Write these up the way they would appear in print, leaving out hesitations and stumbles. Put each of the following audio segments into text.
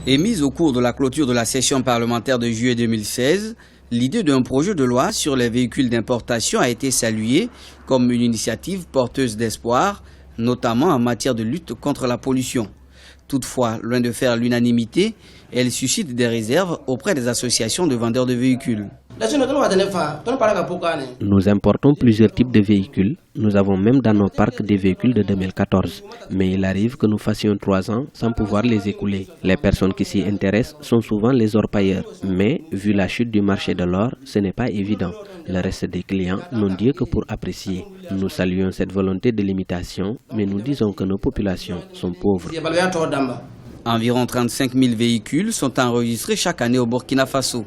Émise au cours de la clôture de la session parlementaire de juillet 2016, l'idée d'un projet de loi sur les véhicules d'importation a été saluée comme une initiative porteuse d'espoir, notamment en matière de lutte contre la pollution. Toutefois, loin de faire l'unanimité, elle suscite des réserves auprès des associations de vendeurs de véhicules. Nous importons plusieurs types de véhicules. Nous avons même dans nos parcs des véhicules de 2014. Mais il arrive que nous fassions 3 ans sans pouvoir les écouler. Les personnes qui s'y intéressent sont souvent les orpailleurs. Mais, vu la chute du marché de l'or, ce n'est pas évident. Le reste des clients n'ont Dieu que pour apprécier. Nous saluons cette volonté de limitation, mais nous disons que nos populations sont pauvres. Environ 35 000 véhicules sont enregistrés chaque année au Burkina Faso.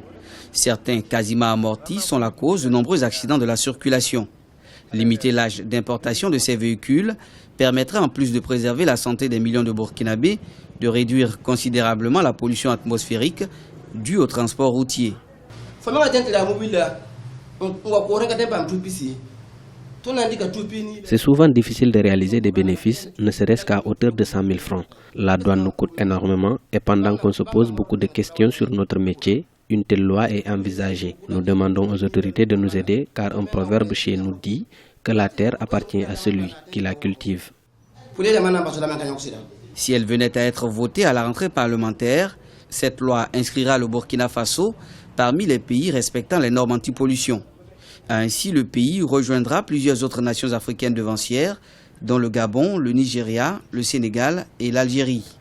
Certains quasiment amortis sont la cause de nombreux accidents de la circulation. Limiter l'âge d'importation de ces véhicules permettrait, en plus de préserver la santé des millions de Burkinabés, de réduire considérablement la pollution atmosphérique due au transport routier. C'est souvent difficile de réaliser des bénéfices, ne serait-ce qu'à hauteur de 100 000 francs. La douane nous coûte énormément et pendant qu'on se pose beaucoup de questions sur notre métier, une telle loi est envisagée. Nous demandons aux autorités de nous aider car un proverbe chez nous dit que la terre appartient à celui qui la cultive. Si elle venait à être votée à la rentrée parlementaire, cette loi inscrira le Burkina Faso parmi les pays respectant les normes anti-pollution. Ainsi, le pays rejoindra plusieurs autres nations africaines devancières, dont le Gabon, le Nigeria, le Sénégal et l'Algérie.